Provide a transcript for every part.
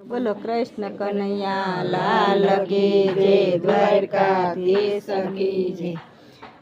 બોલો કૃષ્ણ કનૈયા લાલ કી જય, દ્વારકાધીશ કી જય.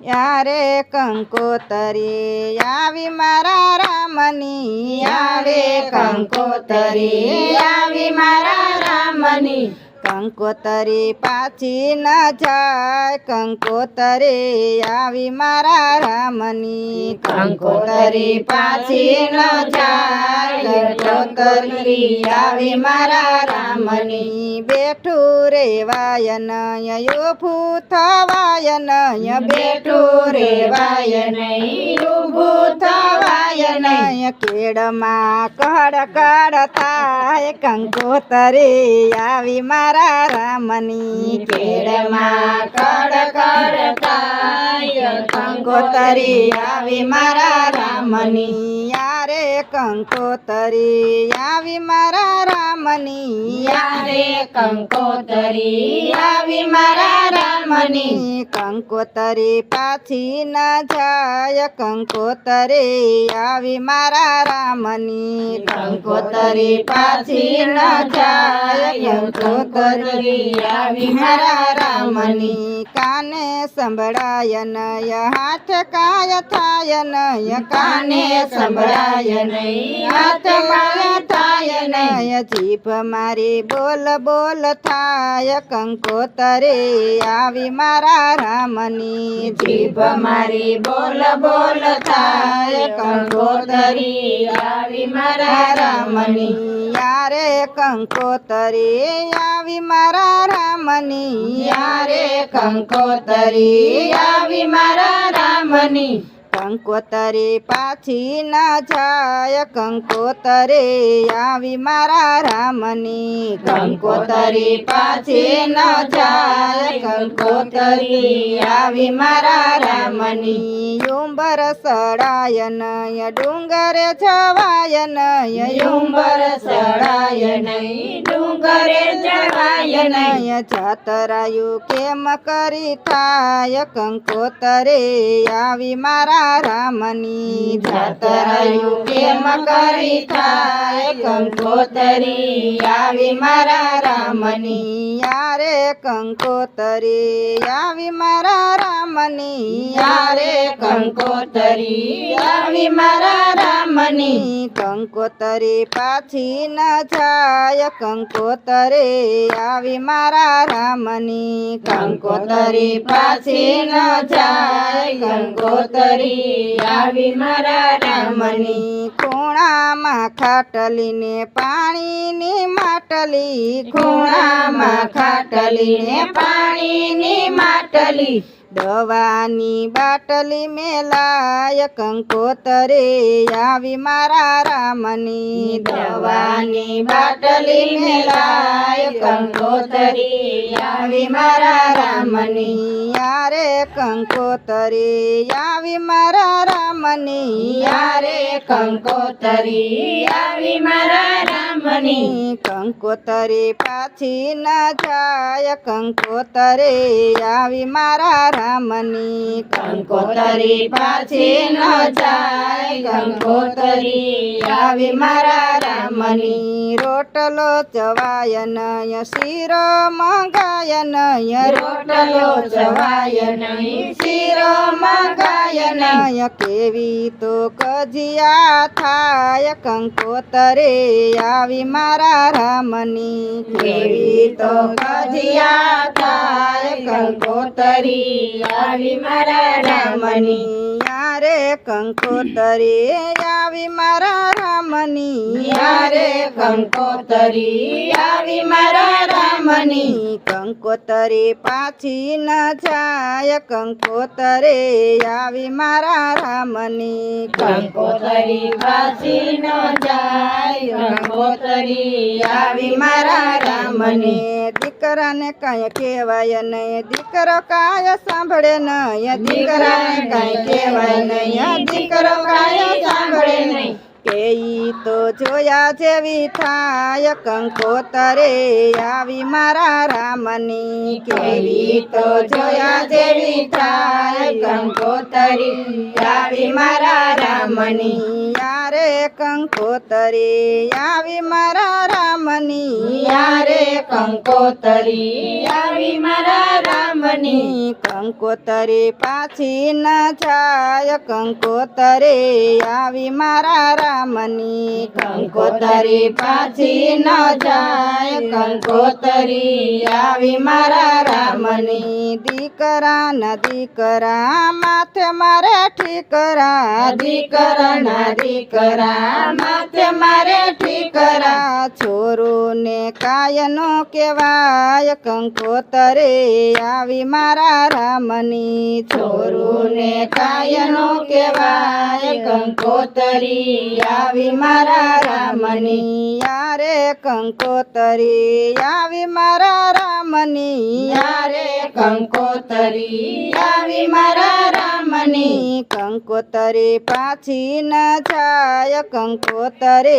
યારે કંકોતરી આવી મારા રામની, આવે કંકોતરી આવી મારા રામની, કંકોતરી પાછી ન જાય, કંકોતરી આવી મારા રામની, કંકોતરી પાછી ન જાય, કંકોતરી આવી મારા રામની. બેઠું રેવાય નય ઊભું થવાય નય, બેઠું રેવાય નહીં, ઊભું થવાય નહીં, કેડમાં કડ કડ થાય, કંકોતરી આવી મારા રામની, કેડમાં કડ કડ થાય, કંકોતરી આવી મારા રામની. યારે કંકોતરી આવી મારા રામની, યારે કંકોતરી આવી મારા રામની, કંકોતરી પાછી ન જાય, કંકોતરી આવી મારા રામની, કંકોતરી પાછી ન જાય, કંકોતરી આવી મારા રામની. કાને સંભળાય નય હાથ કાય થાય નય, કાને સંભળાય નહીં, હાથ કાય થાય નહીં, જીભ મારી બોલ બોલ થાય, કંકોતરી આવી મારા રામની, જીભ મારી બોલ બોલ થાય, કંકોતરી આવી મારા રામની. યારે કંકોતરી આવી મારા રામની, યારે કંકોતરી આવી મારા રામની, કંકોતરી પાછી ન જાય, કંકોતરી આવી મારા રામની, કંકોતરી પાછી ન જાય, કંકોતરી આવી મારા રામની. યુંબર સડાય નય ડુંગરે જવાય નય, યુંબર સડાય નહીં, ડુંગરે જવાય નહીં, જાતરાયું કેમ કરી થાય, કંકોતરી આવી મારા રામની, જાતરાયું કેમ કરી થાય, કંકોતરી આવી મારા રામની. યારે કંકોતરી આવી મારા રામની, યારે કંકોતરી આવી મારા રામની, કંકોતરી પાછી ન જાય, કંકોતરી આવી મારા રામની, કંકોતરી પાછી ન જાય, કંકોતરી આવી મારા રામની. ખૂણામાં ખાટલીને પાણીની માટલી, ખૂણામાં ખાટલીને પાણીની માટલી, દવાની બાટલી મેલાય, કંકોતરી આવી મારા રામની, દવાની બાટલી મેલાય, કંકોતરી આવી મારા રામની. યારે કંકોતરી આવી મારા રામની, યારે કંકોતરી આવી મારા રામની, કંકોતરી પાછી ન જાય, કંકોતરી આવી મારા રામની, કંકોતરી પાછી ન જાય, કંકોતરી આવી મારા રામની. રોટલો ચવાય નય શીરો મંગાય નય, રોટલો ચવાય નહીં, શીરો મંગાય નહીં, કેવી તો કજિયા થાય, કંકોતરી આવી મારા રામની, કેવી તો કજિયા થાય, કંકોતરી આવી મારા રામની. યારે કંકોતરી આવી મારા રામની, યારે કંકોતરી આવી મારા રામની, કંકોતરી પાછી ન જાય, કંકોતરી આવી મારા રામની, કંકોતરી પાછી ન જાય, કંકોતરી આવી મારા રામની. દીકરાને કાંઈ કહેવાય નહીં, દીકરો કાંઈ સાંભળે નહીં, દીકરાને કાંઈ કહેવાય નહીં, દીકરો કાંઈ સાંભળે નહીં, કે ઈ તો જોયા જેવી થાય, કંકોતરી આવી મારા રામની, કેવી તો જોયા જેવી થાય, કંકોતરી આવી મારા રામની. યારે યારે કંકોતરી આવી મારા રામની યારે કંકોતરી આવી મારા રામની કંકોતરી પાછી ન જાય કંકોતરી આવી મારા રામની કંકોતરી પાછી ન જાય કંકોતરી આવી મારા રામની દીકરા ના દીકરા માથે મારે ઠીકરા દીકરાના દીકરા માથે મારે ઠીકરા છોરું ને કાયનો કહેવાય કંકોતરે આવી મારા રામની છોરું ને કાયનો કહેવાય કંકોતરી આવી મારા રામની યારે કંકોતરી આવી મારા રામની યારે કંકોતરી આવી મારા રામની કંકોતરી પાછી ન જાય કંકોતરે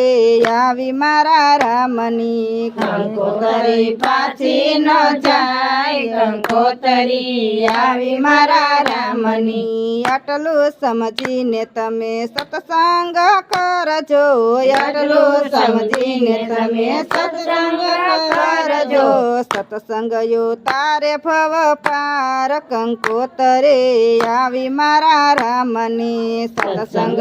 આવી મારા રામની કંકોતરી પાછી ન જાય કંકોતરી આવી મારા રામની આટલું સમજીને તમે સત્સંગ કરજો આટલું સમજીને તમે સત્સંગ કરજો સત્સંગ તારે ભવ પાર કંકોતરે આવી મારા રામની સત્સંગ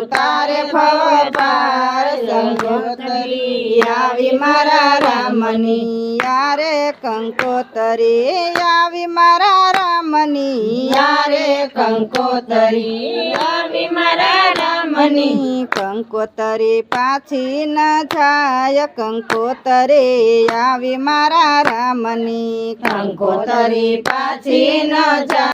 તારે ભવ પાર કંકોતરી આવી મારા રામની યારે કંકોતરી આવી મારા રામની યારે કંકોતરી આવી મારા રામની કંકોતરી પાછી ન જાય કંકોતરે આવી મારા રામની કંકોતરી પાછી ન જાય